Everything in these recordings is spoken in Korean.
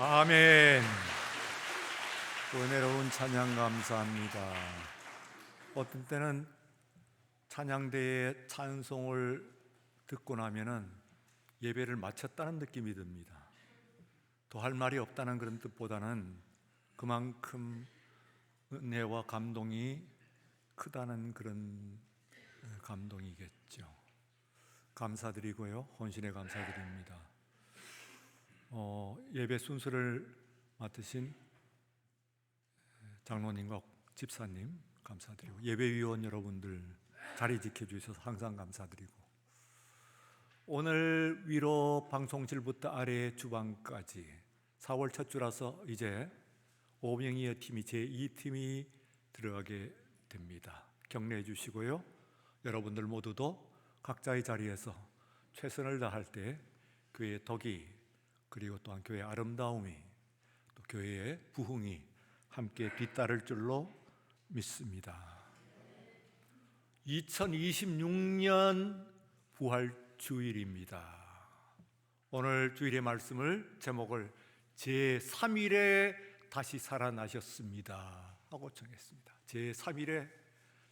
아멘. 은혜로운 찬양 감사합니다. 어떤 때는 찬양대의 찬송을 듣고 나면은 예배를 마쳤다는 느낌이 듭니다. 더 할 말이 없다는 그런 뜻보다는 그만큼 은혜와 감동이 크다는 그런 감동이겠죠. 감사드리고요, 혼신에 감사드립니다. 예배 순서를 맡으신 장로님과 집사님 감사드리고, 예배위원 여러분들 자리 지켜주셔서 항상 감사드리고, 오늘 위로 방송실부터 아래 주방까지 4월 첫 주라서 이제 오병이어 팀이 제2팀이 들어가게 됩니다. 격려해 주시고요, 여러분들 모두도 각자의 자리에서 최선을 다할 때 교회의 덕이, 그리고 또한 교회의 아름다움이, 또 교회의 부흥이 함께 뒤따를 줄로 믿습니다. 2026년 부활주일입니다. 오늘 주일의 말씀을 제목을 제3일에 다시 살아나셨습니다 하고 정했습니다. 제3일에,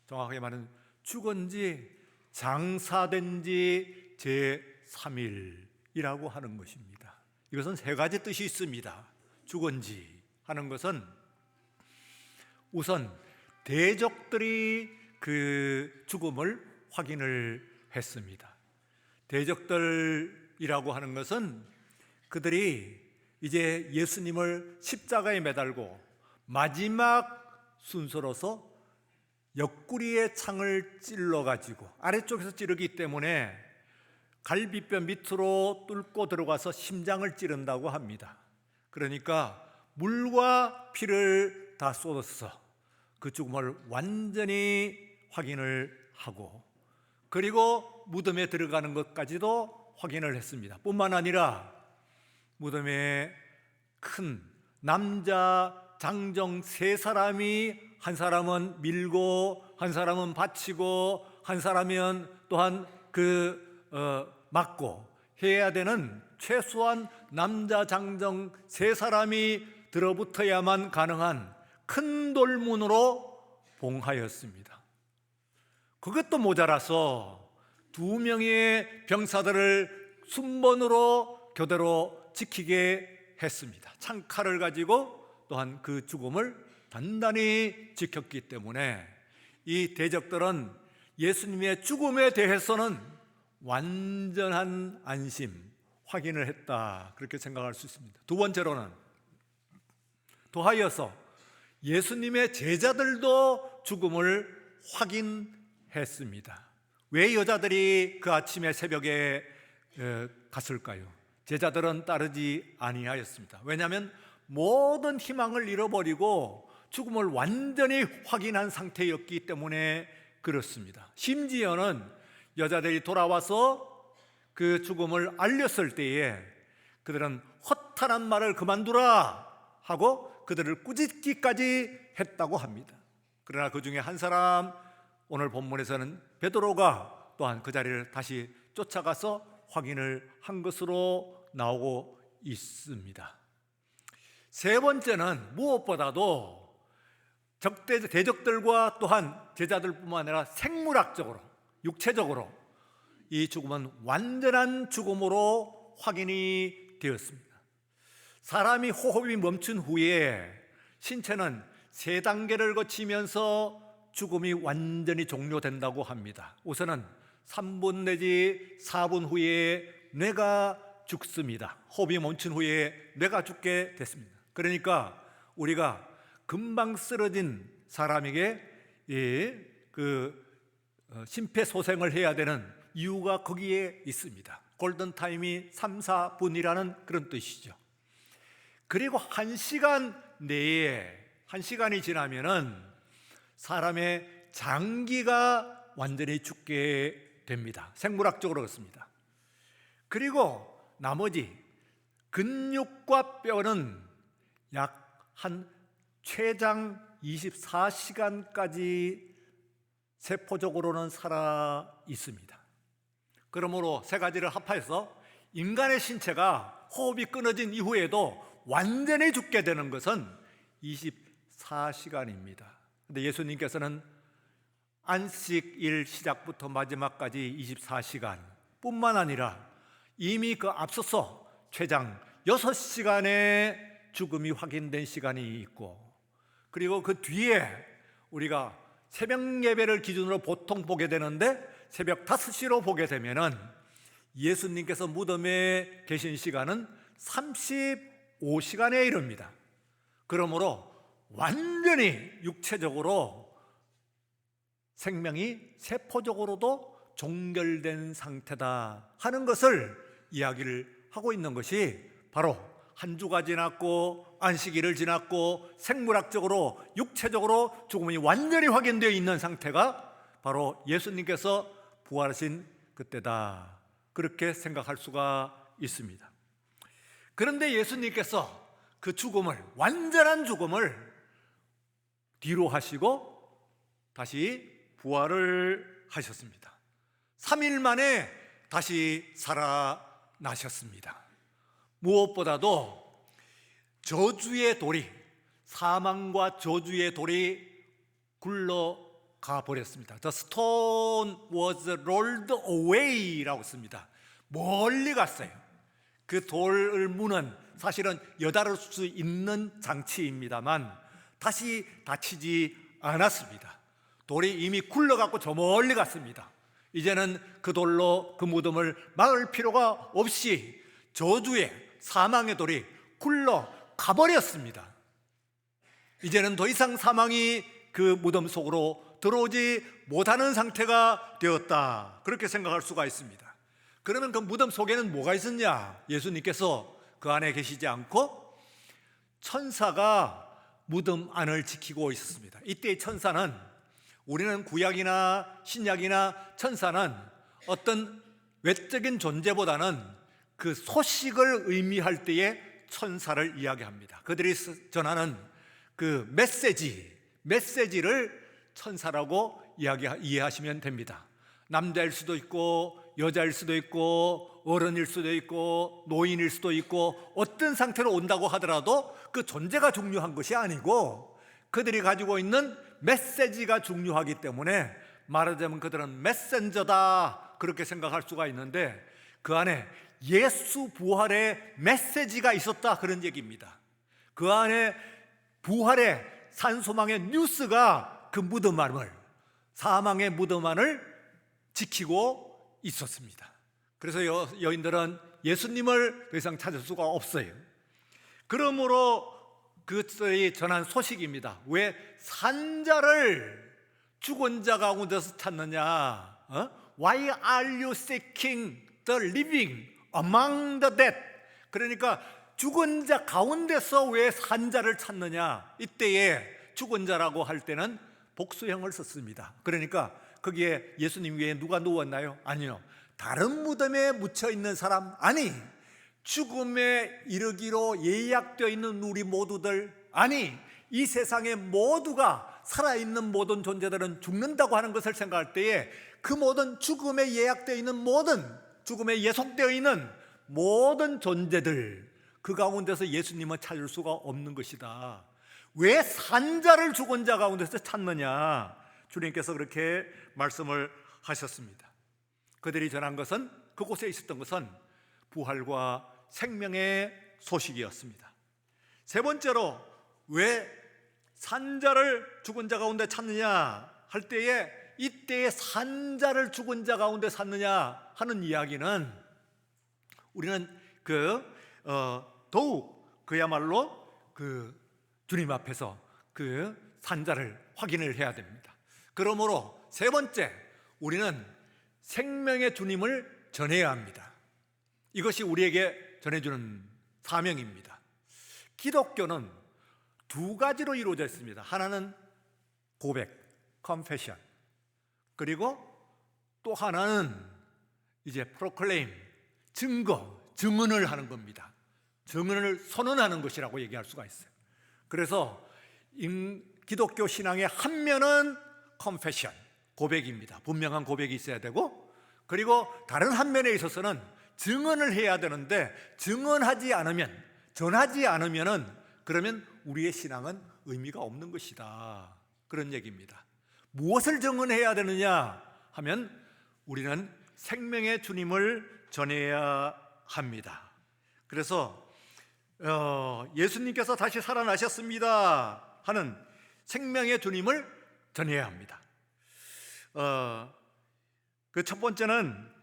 정확하게 말하면 죽은 지 장사된 지 제3일이라고 하는 것입니다. 이것은 세 가지 뜻이 있습니다. 죽은 지 하는 것은 우선 대적들이 그 죽음을 확인을 했습니다. 대적들이라고 하는 것은 그들이 이제 예수님을 십자가에 매달고 마지막 순서로서 옆구리에 창을 찔러가지고, 아래쪽에서 찌르기 때문에 갈비뼈 밑으로 뚫고 들어가서 심장을 찌른다고 합니다. 그러니까 물과 피를 다 쏟아서 그 죽음을 완전히 확인을 하고, 그리고 무덤에 들어가는 것까지도 확인을 했습니다. 뿐만 아니라 무덤에 큰 남자 장정 3사람이, 한 사람은 밀고, 한 사람은 받치고, 한 사람은 또한 막고 해야 되는 최소한 남자 장정 3사람이 들어붙어야만 가능한 큰 돌문으로 봉하였습니다. 그것도 모자라서 2명의 병사들을 순번으로 교대로 지키게 했습니다. 창칼을 가지고 또한 그 죽음을 단단히 지켰기 때문에 이 대적들은 예수님의 죽음에 대해서는 완전한 안심, 확인을 했다, 그렇게 생각할 수 있습니다. 두 번째로는, 더하여서 예수님의 제자들도 죽음을 확인했습니다. 왜 여자들이 그 아침에 새벽에 갔을까요? 제자들은 따르지 아니하였습니다. 왜냐하면 모든 희망을 잃어버리고 죽음을 완전히 확인한 상태였기 때문에 그렇습니다. 심지어는 여자들이 돌아와서 그 죽음을 알렸을 때에 그들은 허탄한 말을 그만두라 하고 그들을 꾸짖기까지 했다고 합니다. 그러나 그 중에 한 사람, 오늘 본문에서는 베드로가 또한 그 자리를 다시 쫓아가서 확인을 한 것으로 나오고 있습니다. 세 번째는 무엇보다도 대적들과 또한 제자들뿐만 아니라 생물학적으로, 육체적으로 이 죽음은 완전한 죽음으로 확인이 되었습니다. 사람이 호흡이 멈춘 후에 신체는 3단계를 거치면서 죽음이 완전히 종료된다고 합니다. 우선은 3분 내지 4분 후에 뇌가 죽습니다. 호흡이 멈춘 후에 뇌가 죽게 됐습니다. 그러니까 우리가 금방 쓰러진 사람에게 심폐소생을 해야 되는 이유가 거기에 있습니다. 골든타임이 3, 4분이라는 그런 뜻이죠. 그리고 1시간 내에, 1시간이 지나면은 사람의 장기가 완전히 죽게 됩니다. 생물학적으로 그렇습니다. 그리고 나머지 근육과 뼈는 약 한 최장 24시간까지 세포적으로는 살아 있습니다. 그러므로 세 가지를 합해서 인간의 신체가 호흡이 끊어진 이후에도 완전히 죽게 되는 것은 24시간입니다. 근데 예수님께서는 안식일 시작부터 마지막까지 24시간 뿐만 아니라 이미 그 앞서서 최장 6시간의 죽음이 확인된 시간이 있고, 그리고 그 뒤에 우리가 새벽 예배를 기준으로 보통 보게 되는데 새벽 5시로 보게 되면은 예수님께서 무덤에 계신 시간은 35시간에 이릅니다. 그러므로 완전히 육체적으로 생명이 세포적으로도 종결된 상태다 하는 것을 이야기를 하고 있는 것이 바로 한 주가 지났고 안식일을 지났고 생물학적으로 육체적으로 죽음이 완전히 확인되어 있는 상태가 바로 예수님께서 부활하신 그때다, 그렇게 생각할 수가 있습니다. 그런데 예수님께서 그 죽음을, 완전한 죽음을 뒤로 하시고 다시 부활을 하셨습니다. 3일 만에 다시 살아나셨습니다. 무엇보다도 저주의 돌이, 사망과 저주의 돌이 굴러가 버렸습니다. The stone was rolled away 라고 씁니다. 멀리 갔어요. 그 돌을 무는 사실은 여다를 수 있는 장치입니다만 다시 다치지 않았습니다. 돌이 이미 굴러갔고 저 멀리 갔습니다. 이제는 그 돌로 그 무덤을 막을 필요가 없이 저주의 사망의 돌이 굴러가 버렸습니다. 이제는 더 이상 사망이 그 무덤 속으로 들어오지 못하는 상태가 되었다, 그렇게 생각할 수가 있습니다. 그러면 그 무덤 속에는 뭐가 있었냐? 예수님께서 그 안에 계시지 않고 천사가 무덤 안을 지키고 있었습니다. 이때의 천사는, 우리는 구약이나 신약이나 천사는 어떤 외적인 존재보다는 그 소식을 의미할 때에 천사를 이야기합니다. 그들이 전하는 그 메시지를 천사라고 이해하시면 됩니다. 남자일 수도 있고 여자일 수도 있고 어른일 수도 있고 노인일 수도 있고 어떤 상태로 온다고 하더라도 그 존재가 중요한 것이 아니고 그들이 가지고 있는 메시지가 중요하기 때문에 말하자면 그들은 메신저다, 그렇게 생각할 수가 있는데 그 안에 예수 부활의 메시지가 있었다, 그런 얘기입니다. 그 안에 부활의 산소망의 뉴스가 그 무덤 안을, 사망의 무덤 안을 지키고 있었습니다. 그래서 여인들은 예수님을 더 이상 찾을 수가 없어요. 그러므로 그들이 전한 소식입니다. 왜 산자를 죽은 자 가운데서 찾느냐? Why are you seeking the living among the dead? 그러니까 죽은 자 가운데서 왜 산자를 찾느냐? 이때에 죽은 자라고 할 때는 복수형을 썼습니다. 그러니까 거기에 예수님 외에 누가 누웠나요? 아니요. 다른 무덤에 묻혀 있는 사람, 아니 죽음에 이르기로 예약되어 있는 우리 모두들, 아니 이 세상의 모두가, 살아있는 모든 존재들은 죽는다고 하는 것을 생각할 때에 그 모든 죽음에 예약되어 있는 모든, 죽음에 예속되어 있는 모든 존재들, 그 가운데서 예수님은 찾을 수가 없는 것이다. 왜 산자를 죽은 자 가운데서 찾느냐? 주님께서 그렇게 말씀을 하셨습니다. 그들이 전한 것은, 그곳에 있었던 것은 부활과 생명의 소식이었습니다. 세 번째로 왜 산자를 죽은 자 가운데 찾느냐 할 때에 이때에 산자를 죽은 자 가운데 찾느냐 하는 이야기는 우리는 더욱 그야말로 그 주님 앞에서 그 산자를 확인을 해야 됩니다. 그러므로 세 번째, 우리는 생명의 주님을 전해야 합니다. 이것이 우리에게 전해주는 사명입니다. 기독교는 두 가지로 이루어져 있습니다. 하나는 고백, confession, 그리고 또 하나는 이제 proclaim, 증언을 하는 겁니다. 증언을 선언하는 것이라고 얘기할 수가 있어요. 그래서 기독교 신앙의 한 면은 confession, 고백입니다. 분명한 고백이 있어야 되고, 그리고 다른 한 면에 있어서는 증언을 해야 되는데 증언하지 않으면, 전하지 않으면은 그러면 우리의 신앙은 의미가 없는 것이다. 그런 얘기입니다. 무엇을 증언해야 되느냐 하면 우리는 생명의 주님을 전해야 합니다. 그래서 예수님께서 다시 살아나셨습니다 하는 생명의 주님을 전해야 합니다. 그 첫 번째는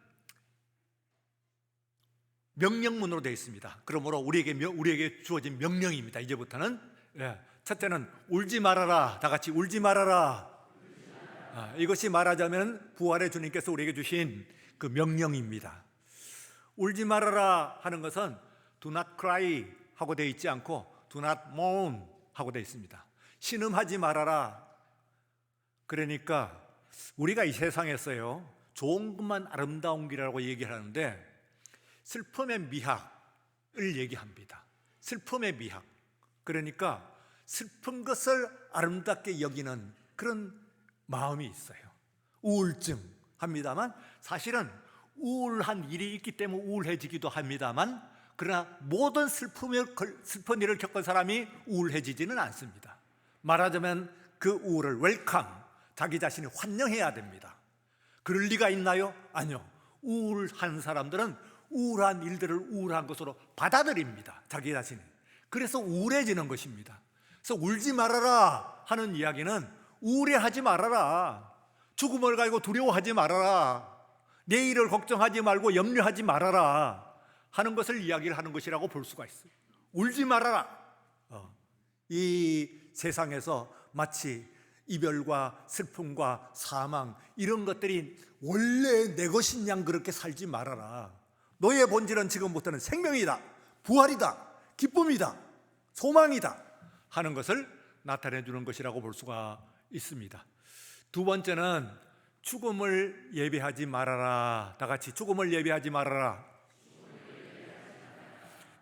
명령문으로 되어 있습니다. 그러므로 우리에게 주어진 명령입니다. 이제부터는 첫째는 울지 말아라. 다 같이 울지 말아라. 이것이 말하자면 부활의 주님께서 우리에게 주신 그 명령입니다. 울지 말아라 하는 것은 do not cry 하고 되어 있지 않고 do not mourn 하고 되어 있습니다. 신음하지 말아라. 그러니까 우리가 이 세상에서요, 좋은 것만 아름다운 길이라고 얘기하는데 슬픔의 미학을 얘기합니다. 슬픔의 미학. 그러니까 슬픈 것을 아름답게 여기는 그런 마음이 있어요. 우울증 합니다만 사실은 우울한 일이 있기 때문에 우울해지기도 합니다만, 그러나 모든 슬픈 일을 겪은 사람이 우울해지지는 않습니다. 말하자면 그 우울을 웰컴, 자기 자신이 환영해야 됩니다. 그럴 리가 있나요? 아니요. 우울한 사람들은 우울한 일들을 우울한 것으로 받아들입니다. 자기 자신이. 그래서 우울해지는 것입니다. 그래서 울지 말아라 하는 이야기는 우울해하지 말아라. 죽음을 가지고 두려워하지 말아라. 내일을 걱정하지 말고 염려하지 말아라 하는 것을 이야기를 하는 것이라고 볼 수가 있어요. 울지 말아라. 이 세상에서 마치 이별과 슬픔과 사망 이런 것들이 원래 내 것인 양 그렇게 살지 말아라. 너의 본질은 지금부터는 생명이다, 부활이다, 기쁨이다, 소망이다 하는 것을 나타내 주는 것이라고 볼 수가 있습니다. 두 번째는 죽음을 예비하지 말아라. 다 같이 죽음을 예비하지 말아라.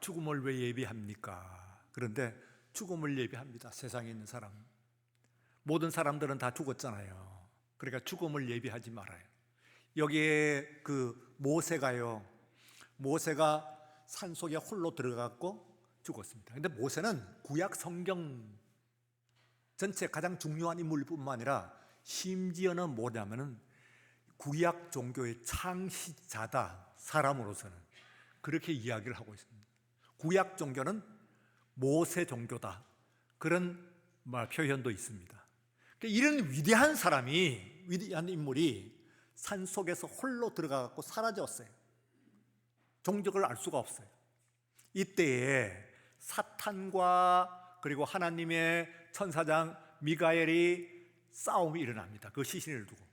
죽음을 왜 예비합니까? 그런데 죽음을 예비합니다. 세상에 있는 사람, 모든 사람들은 다 죽었잖아요. 그러니까 죽음을 예비하지 말아요. 여기에 그 모세가 산속에 홀로 들어갔고 죽었습니다. 근데 모세는 구약 성경 전체 가장 중요한 인물뿐만 아니라 심지어는 뭐냐면은 구약 종교의 창시자다. 사람으로서는 그렇게 이야기를 하고 있습니다. 구약 종교는 모세 종교다. 그런 표현도 있습니다. 이런 위대한 사람이, 위대한 인물이 산속에서 홀로 들어가고 사라졌어요. 종적을 알 수가 없어요. 이때에 사탄과 그리고 하나님의 천사장 미가엘이 싸움이 일어납니다. 그 시신을 두고.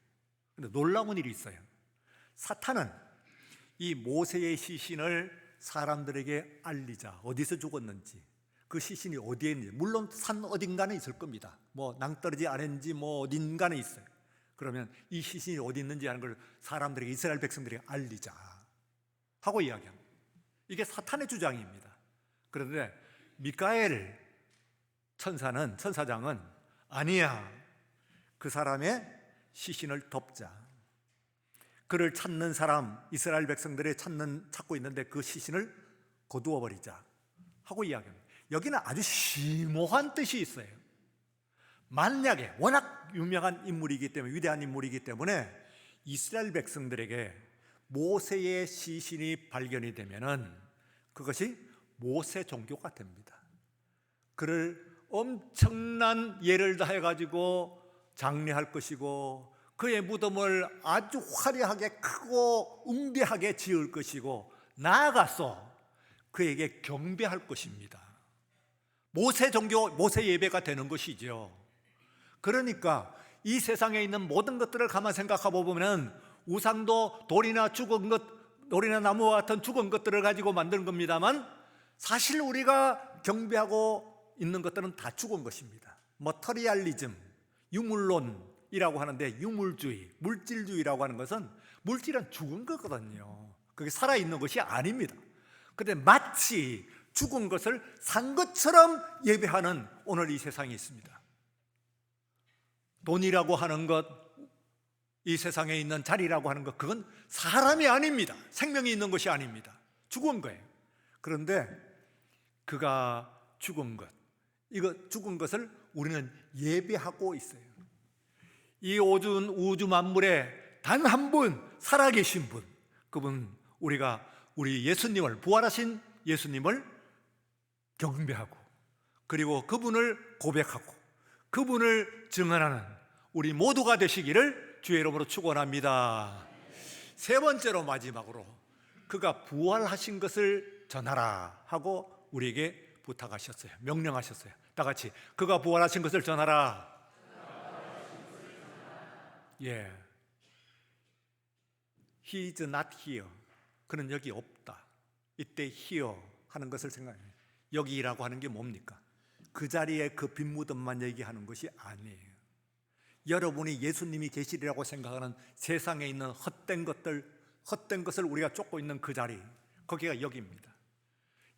그런데 놀라운 일이 있어요. 사탄은 이 모세의 시신을 사람들에게 알리자. 어디서 죽었는지, 그 시신이 어디에 있는지, 물론 산 어딘가에 있을 겁니다. 뭐 낭떠러지 아래인지 뭐 어딘가에 있어요. 그러면 이 시신이 어디 있는지 하는 걸 사람들에게, 이스라엘 백성들에게 알리자 하고 이야기합니다. 이게 사탄의 주장입니다. 그런데 미카엘 천사장은 아니야, 그 사람의 시신을 덮자. 그를 찾는 사람, 이스라엘 백성들이 찾고 있는데 그 시신을 거두어 버리자 하고 이야기합니다. 여기는 아주 심오한 뜻이 있어요. 만약에 워낙 유명한 인물이기 때문에, 위대한 인물이기 때문에 이스라엘 백성들에게 모세의 시신이 발견이 되면은 그것이 모세 종교가 됩니다. 그를 엄청난 예를 다해 가지고 장례할 것이고, 그의 무덤을 아주 화려하게 크고 웅대하게 지을 것이고, 나아가서 그에게 경배할 것입니다. 모세 종교, 모세 예배가 되는 것이죠. 그러니까 이 세상에 있는 모든 것들을 가만 생각해 보면 우상도 돌이나 나무와 같은 죽은 것들을 가지고 만든 겁니다만, 사실 우리가 경배하고 있는 것들은 다 죽은 것입니다. 머터리얼리즘, 유물론이라고 하는데, 유물주의, 물질주의라고 하는 것은 물질은 죽은 거거든요. 그게 살아있는 것이 아닙니다. 그런데 마치 죽은 것을 산 것처럼 예배하는 오늘 이 세상이 있습니다. 돈이라고 하는 것, 이 세상에 있는 자리라고 하는 것, 그건 사람이 아닙니다. 생명이 있는 것이 아닙니다. 죽은 거예요. 그런데 그가 죽은 것, 이거 죽은 것을 우리는 예배하고 있어요. 이 우주 만물에 단 한 분 살아계신 분, 그분 우리가 우리 예수님을, 부활하신 예수님을 경배하고, 그리고 그분을 고백하고 그분을 증언하는 우리 모두가 되시기를 주의 이름으로 축원합니다. 세 번째로, 마지막으로, 그가 부활하신 것을 전하라 하고 우리에게 부탁하셨어요. 명령하셨어요. 다 같이 그가 부활하신 것을 전하라. 예. He is not here. 그는 여기 없다. 이때 here 하는 것을 생각해요. 여기라고 하는 게 뭡니까? 그 자리에 그 빈 무덤만 얘기하는 것이 아니에요. 여러분이 예수님이 계시리라고 생각하는 세상에 있는 헛된 것을 우리가 쫓고 있는 그 자리, 거기가 여기입니다.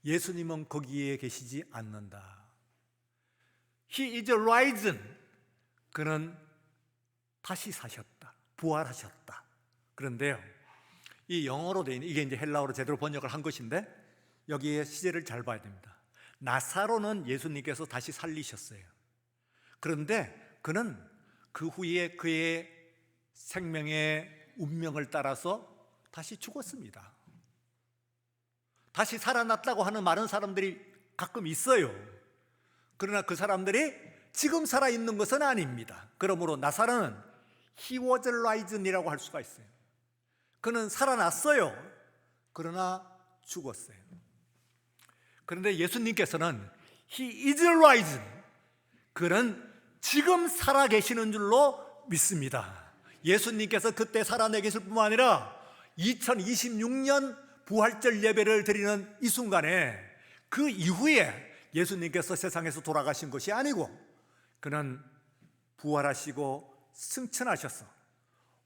예수님은 거기에 계시지 않는다. He is risen. 그는 다시 사셨다. 부활하셨다. 그런데요, 이 영어로 되어 있는, 이게 이제 헬라어로 제대로 번역을 한 것인데, 여기에 시제를 잘 봐야 됩니다. 나사로는 예수님께서 다시 살리셨어요. 그런데 그는 그 후에 그의 생명의 운명을 따라서 다시 죽었습니다. 다시 살아났다고 하는 많은 사람들이 가끔 있어요. 그러나 그 사람들이 지금 살아있는 것은 아닙니다. 그러므로 나사로는 He was risen이라고 할 수가 있어요. 그는 살아났어요. 그러나 죽었어요. 그런데 예수님께서는 He is risen. 그는 지금 살아계시는 줄로 믿습니다. 예수님께서 그때 살아내 계실 뿐만 아니라 2026년 부활절 예배를 드리는 이 순간에, 그 이후에 예수님께서 세상에서 돌아가신 것이 아니고 그는 부활하시고 승천하셔서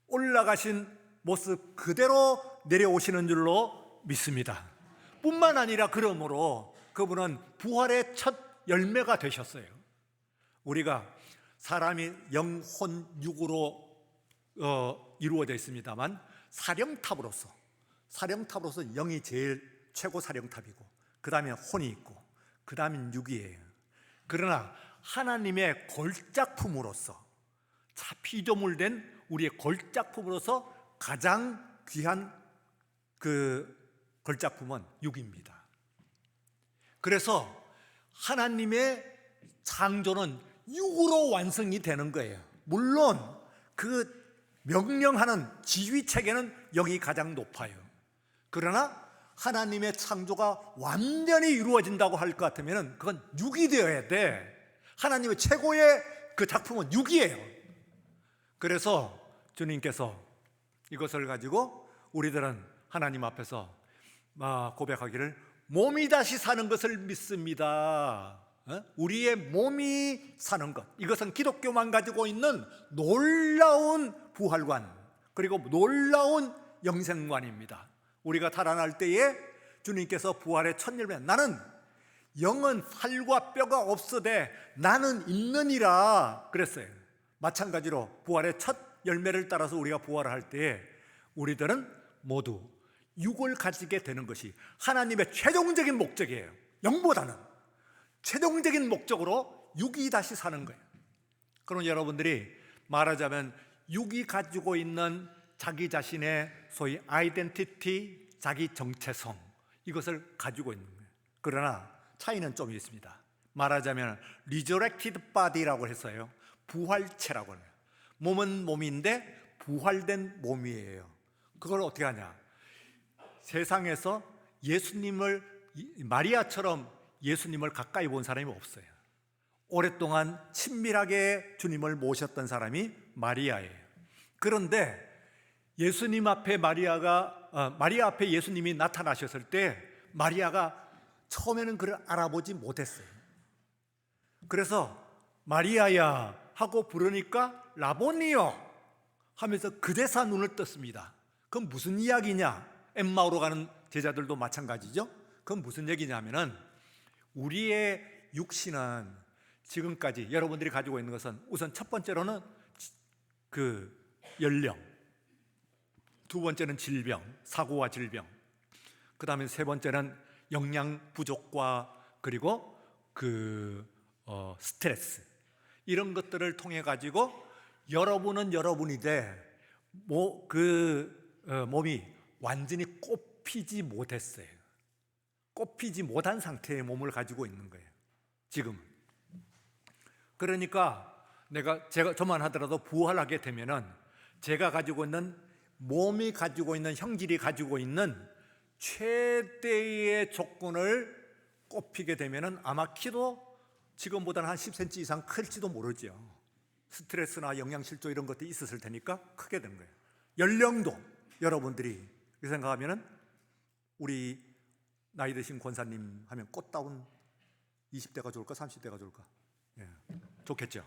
올라가신 모습 그대로 내려오시는 줄로 믿습니다. 뿐만 아니라 그러므로 그분은 부활의 첫 열매가 되셨어요. 우리가 사람이 영혼 육으로 이루어져 있습니다만, 사령탑으로서 영이 제일 최고 사령탑이고, 그 다음에 혼이 있고, 그 다음엔 육이에요. 그러나 하나님의 걸작품으로서, 피조물된 우리의 걸작품으로서 가장 귀한 그 걸작품은 육입니다. 그래서 하나님의 창조는 육으로 완성이 되는 거예요. 물론 그 명령하는 지휘 체계는 영이 가장 높아요. 그러나 하나님의 창조가 완전히 이루어진다고 할 것 같으면 그건 육이 되어야 돼. 하나님의 최고의 그 작품은 육이에요. 그래서 주님께서 이것을 가지고 우리들은 하나님 앞에서 고백하기를, 몸이 다시 사는 것을 믿습니다. 우리의 몸이 사는 것, 이것은 기독교만 가지고 있는 놀라운 부활관, 그리고 놀라운 영생관입니다. 우리가 달아날 때에 주님께서 부활의 첫 열매, 나는 영은 살과 뼈가 없으되 나는 있느니라 그랬어요. 마찬가지로 부활의 첫 열매를 따라서 우리가 부활을 할 때에 우리들은 모두 육을 가지게 되는 것이 하나님의 최종적인 목적이에요. 영보다는 최종적인 목적으로 육이 다시 사는 거예요. 그럼 여러분들이 말하자면 육이 가지고 있는 자기 자신의 소위 아이덴티티, 자기 정체성, 이것을 가지고 있는 거예요. 그러나 차이는 좀 있습니다. 말하자면 resurrected body라고 해서요, 부활체라고 해요. 몸은 몸인데 부활된 몸이에요. 그걸 어떻게 하냐? 세상에서 예수님을, 마리아처럼 예수님을 가까이 본 사람이 없어요. 오랫동안 친밀하게 주님을 모셨던 사람이 마리아예요. 그런데 예수님 앞에 마리아 앞에 예수님이 나타나셨을 때 마리아가 처음에는 그를 알아보지 못했어요. 그래서 마리아야 하고 부르니까 라보니요 하면서 그제서 눈을 떴습니다. 그건 무슨 이야기냐? 엠마오로 가는 제자들도 마찬가지죠. 그건 무슨 얘기냐면은, 우리의 육신은 지금까지 여러분들이 가지고 있는 것은, 우선 첫 번째로는 그 연령, 두 번째는 질병, 사고와 질병, 그 다음에 세 번째는 영양 부족과 그리고 스트레스, 이런 것들을 통해 가지고 여러분은 여러분인데 몸이 완전히 꽃피지 못했어요. 꽃피지 못한 상태의 몸을 가지고 있는 거예요, 지금. 그러니까 저만 하더라도 부활하게 되면은 제가 가지고 있는, 몸이 가지고 있는, 형질이 가지고 있는 최대의 조건을 꽃피게 되면은 아마 키도 지금보다는 한 10cm 이상 클지도 모르죠. 스트레스나 영양실조 이런 것도 있었을 테니까 크게 된 거예요. 연령도 여러분들이 그렇게 생각하면은 우리 나이 드신 권사님 하면 꽃다운 20대가 좋을까 30대가 좋을까? 예, 좋겠죠.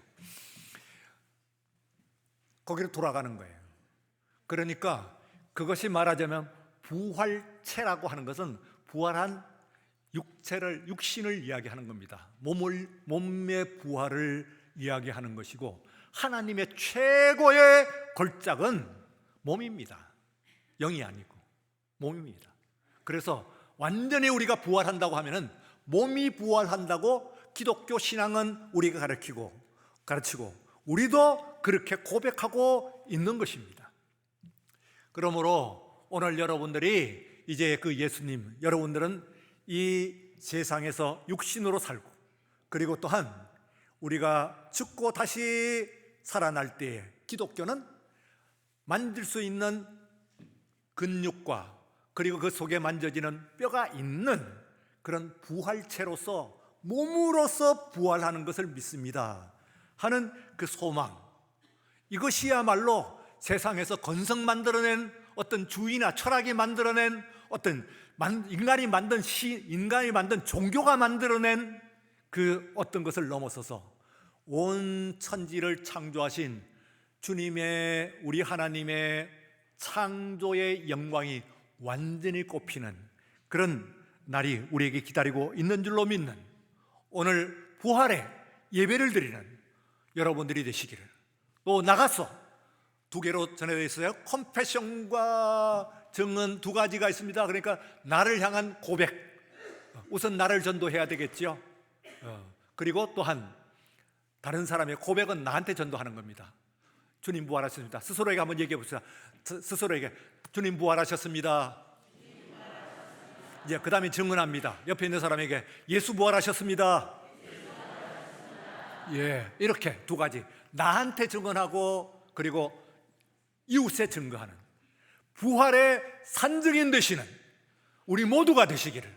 거기로 돌아가는 거예요. 그러니까 그것이 말하자면 부활체라고 하는 것은 부활한 육신을 이야기하는 겁니다. 몸의 부활을 이야기하는 것이고, 하나님의 최고의 걸작은 몸입니다. 영이 아니고 몸입니다. 그래서 완전히 우리가 부활한다고 하면은, 몸이 부활한다고 기독교 신앙은 우리가 가르치고 우리도 그렇게 고백하고 있는 것입니다. 그러므로 오늘 여러분들이 이제 그 예수님, 여러분들은 이 세상에서 육신으로 살고, 그리고 또한 우리가 죽고 다시 살아날 때에 기독교는 만질 수 있는 근육과 그리고 그 속에 만져지는 뼈가 있는 그런 부활체로서, 몸으로서 부활하는 것을 믿습니다 하는 그 소망, 이것이야말로 세상에서 건성 만들어낸 어떤 주의나 철학이 만들어낸 어떤 인간이 만든 종교가 만들어낸 그 어떤 것을 넘어서서 온 천지를 창조하신 주님의, 우리 하나님의 창조의 영광이 완전히 꽃피는 그런 날이 우리에게 기다리고 있는 줄로 믿는, 오늘 부활의 예배를 드리는 여러분들이 되시기를. 또 나가서 두 개로 전해져 있어요. 컴패션과 증언 두 가지가 있습니다. 그러니까 나를 향한 고백, 우선 나를 전도해야 되겠죠. 그리고 또한 다른 사람의 고백은 나한테 전도하는 겁니다. 주님 부활하셨습니다. 스스로에게 한번 얘기해 봅시다. 스스로에게 주님 부활하셨습니다. 이제 그 다음에 증언합니다. 옆에 있는 사람에게 예수 부활하셨습니다. 예, 이렇게 두 가지, 나한테 증언하고 그리고 이웃에 증거하는 부활의 산증인 되시는 우리 모두가 되시기를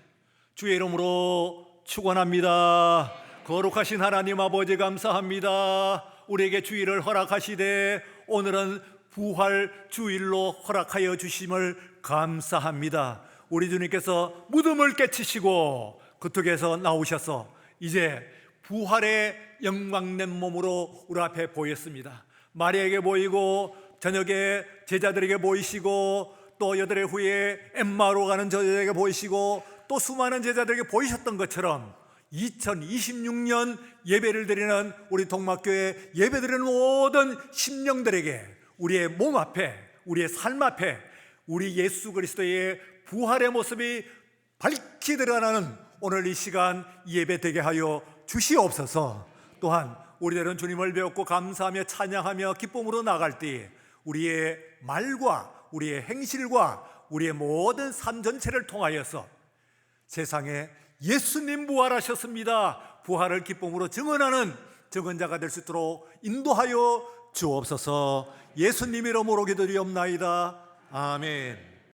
주의 이름으로 축원합니다. 거룩하신 하나님 아버지, 감사합니다. 우리에게 주일을 허락하시되 오늘은 부활 주일로 허락하여 주심을 감사합니다. 우리 주님께서 무덤을 깨치시고 그쪽에서 나오셔서 이제 부활의 영광된 몸으로 우리 앞에 보였습니다. 마리아에게 보이고 저녁에 제자들에게 보이시고 또 여드레 후에 엠마오로 가는 저들에게 보이시고 또 수많은 제자들에게 보이셨던 것처럼 2026년 예배를 드리는 우리 동막교회 예배드리는 모든 심령들에게 우리의 몸 앞에, 우리의 삶 앞에 우리 예수 그리스도의 부활의 모습이 밝히 드러나는 오늘 이 시간 예배되게 하여 주시옵소서. 또한 우리들은 주님을 배웠고 감사하며 찬양하며 기쁨으로 나갈 때 우리의 말과 우리의 행실과 우리의 모든 삶 전체를 통하여서 세상에 예수님 부활하셨습니다, 부활을 기쁨으로 증언하는 증언자가 될 수 있도록 인도하여 주옵소서. 예수님 이름으로 기도드리옵나이다. 아멘.